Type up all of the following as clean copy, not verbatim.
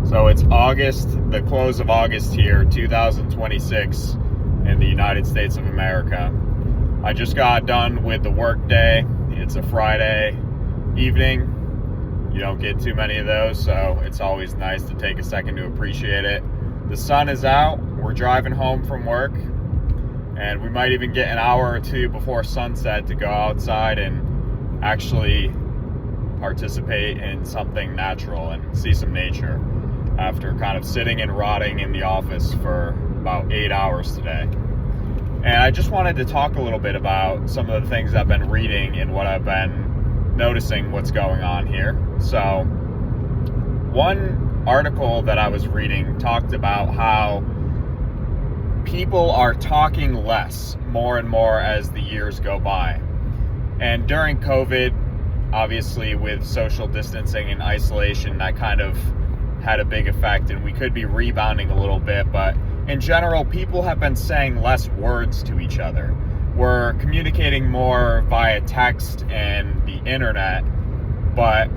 So it's August, the close of August here, 2026 in the United States of America. I just got done with the work day. It's a Friday evening. You don't get too many of those, so it's always nice to take a second to appreciate it. The sun is out. We're driving home from work, and we might even get an hour or two before sunset to go outside and actually participate in something natural and see some nature after kind of sitting and rotting in the office for about 8 hours today. And I just wanted to talk a little bit about some of the things I've been reading and what I've been noticing what's going on here. So one article that I was reading talked about how people are talking less more and more as the years go by. And during COVID, obviously with social distancing and isolation, that kind of had a big effect, and we could be rebounding a little bit, but in general, people have been saying less words to each other. We're communicating more via text and the internet, but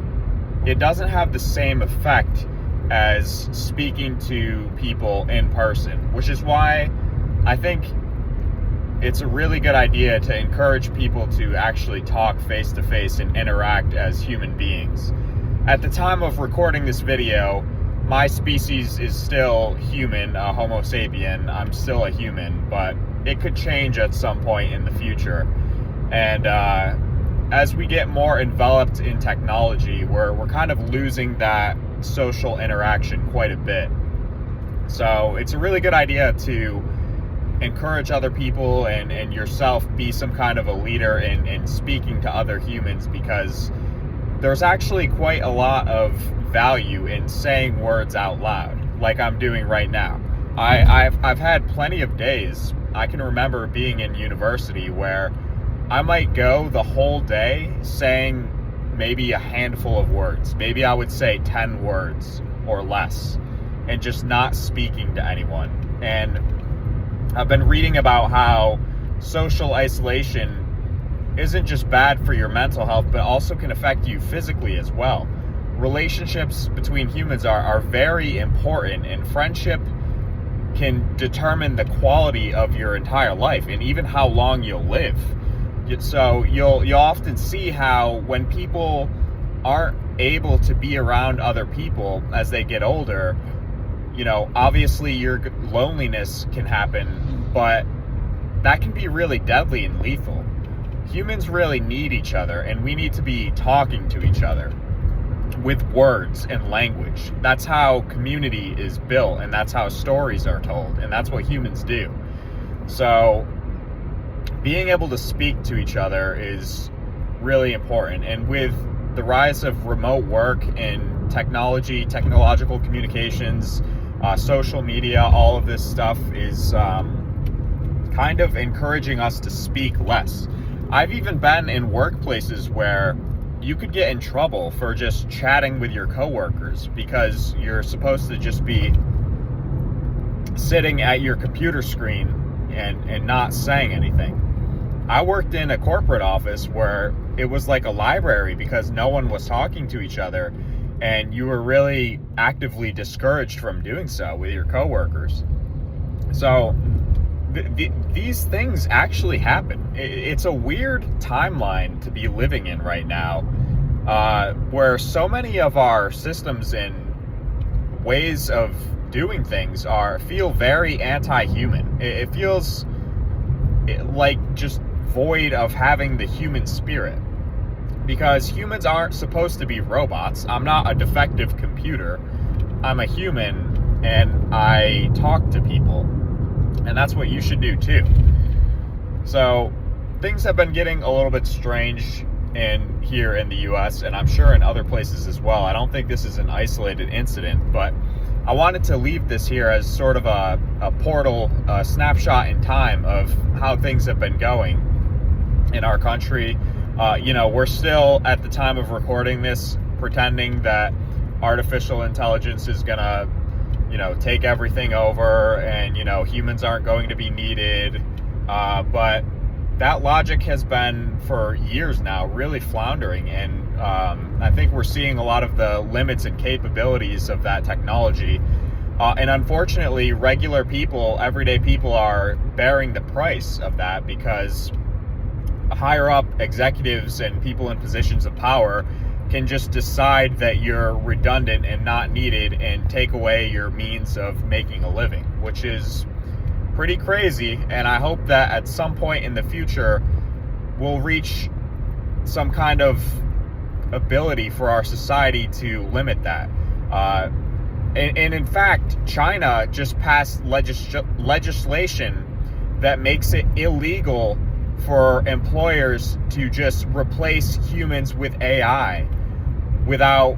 it doesn't have the same effect as speaking to people in person, which is why I think it's a really good idea to encourage people to actually talk face to face and interact as human beings. At the time of recording this video, my species is still human, Homo sapien. I'm still a human, but it could change at some point in the future. And as we get more enveloped in technology, we're kind of losing that social interaction quite a bit. So it's a really good idea to encourage other people and yourself be some kind of a leader in speaking to other humans, because there's actually quite a lot of value in saying words out loud, like I'm doing right now. I've had plenty of days. I can remember being in university where I might go the whole day saying maybe a handful of words. Maybe I would say 10 words or less and just not speaking to anyone. And I've been reading about how social isolation isn't just bad for your mental health, but also can affect you physically as well. Relationships between humans are very important, and friendship can determine the quality of your entire life and even how long you'll live. So you'll often see how when people aren't able to be around other people as they get older, you know, obviously your loneliness can happen, but that can be really deadly and lethal. Humans really need each other, and we need to be talking to each other with words and language. That's how community is built, and that's how stories are told, and that's what humans do. So being able to speak to each other is really important. And with the rise of remote work and technological communications, social media, all of this stuff is kind of encouraging us to speak less. I've even been in workplaces where you could get in trouble for just chatting with your coworkers because you're supposed to just be sitting at your computer screen and not saying anything. I worked in a corporate office where it was like a library because no one was talking to each other, and you were really actively discouraged from doing so with your coworkers. So these things actually happen. It's a weird timeline to be living in right now, where so many of our systems and ways of doing things feel very anti-human. It feels like just void of having the human spirit, because humans aren't supposed to be robots. I'm not a defective computer. I'm a human, and I talk to people, and that's what you should do too. So things have been getting a little bit strange here in the US, and I'm sure in other places as well. I don't think this is an isolated incident, but I wanted to leave this here as sort of a portal, a snapshot in time of how things have been going in our country. We're still, at the time of recording this, pretending that artificial intelligence is gonna, take everything over, and, humans aren't going to be needed. But that logic has been, for years now, really floundering, and I think we're seeing a lot of the limits and capabilities of that technology. And unfortunately, regular people, everyday people, are bearing the price of that, because higher up executives and people in positions of power can just decide that you're redundant and not needed and take away your means of making a living, which is pretty crazy. And I hope that at some point in the future we'll reach some kind of ability for our society to limit that. And in fact, China just passed legislation that makes it illegal for employers to just replace humans with AI without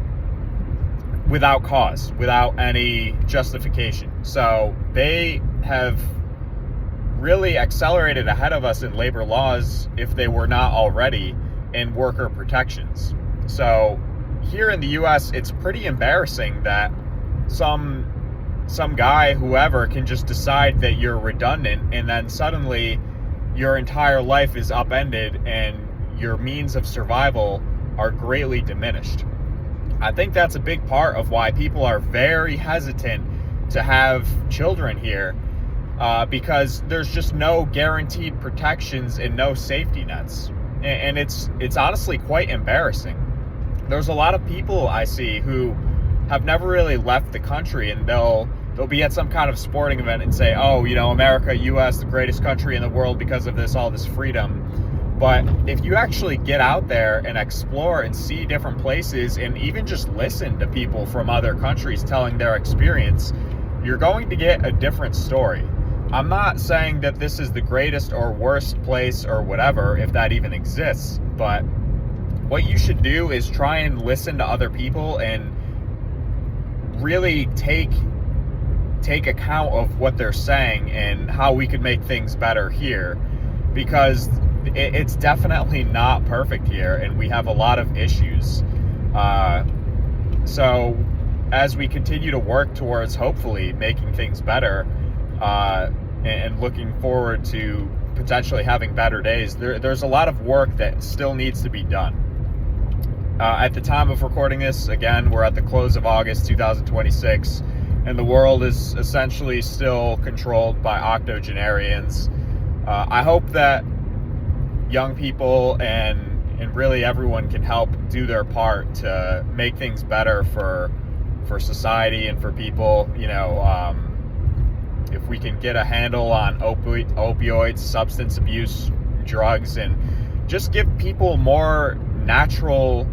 cause, without any justification. So they have really accelerated ahead of us in labor laws, if they were not already, in worker protections. So here in the US, it's pretty embarrassing that some guy, whoever, can just decide that you're redundant, and then suddenly your entire life is upended and your means of survival are greatly diminished. I think that's a big part of why people are very hesitant to have children here, because there's just no guaranteed protections and no safety nets. And it's honestly quite embarrassing. There's a lot of people I see who have never really left the country, and they'll be at some kind of sporting event and say, oh, you know, America, US, the greatest country in the world because of all this freedom. But if you actually get out there and explore and see different places, and even just listen to people from other countries telling their experience, you're going to get a different story. I'm not saying that this is the greatest or worst place or whatever, if that even exists, but what you should do is try and listen to other people and really take account of what they're saying and how we could make things better here, because it's definitely not perfect here and we have a lot of issues. So as we continue to work towards hopefully making things better, and looking forward to potentially having better days, there's a lot of work that still needs to be done. At the time of recording this, again, we're at the close of August 2026, and the world is essentially still controlled by octogenarians. I hope that young people and really everyone can help do their part to make things better for society and for people. You know, if we can get a handle on opioids, substance abuse, drugs, and just give people more natural,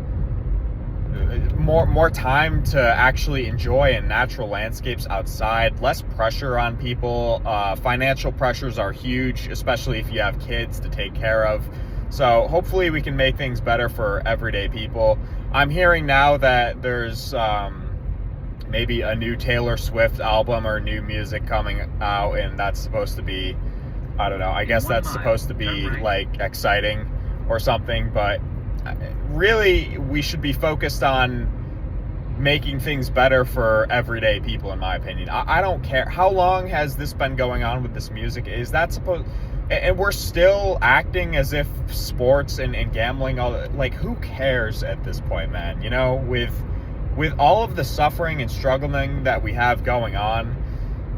more time to actually enjoy in natural landscapes outside, less pressure on people. Financial pressures are huge, especially if you have kids to take care of. So hopefully we can make things better for everyday people. I'm hearing now that there's maybe a new Taylor Swift album or new music coming out, and that's supposed to be, I don't know, I guess that's supposed to be like exciting or something. But really, we should be focused on making things better for everyday people, in my opinion. I don't care how long has this been going on with this music. Is that supposed, and we're still acting as if sports and gambling, like, who cares at this point, man? You know, with all of the suffering and struggling that we have going on,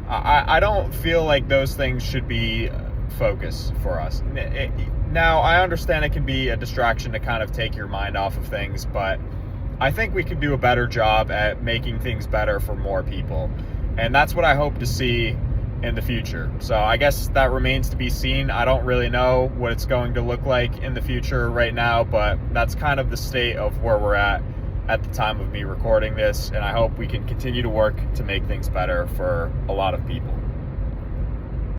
I don't feel like those things should be focus for us. Now, I understand it can be a distraction to kind of take your mind off of things, but I think we could do a better job at making things better for more people. And that's what I hope to see in the future. So I guess that remains to be seen. I don't really know what it's going to look like in the future right now, but that's kind of the state of where we're at the time of me recording this. And I hope we can continue to work to make things better for a lot of people.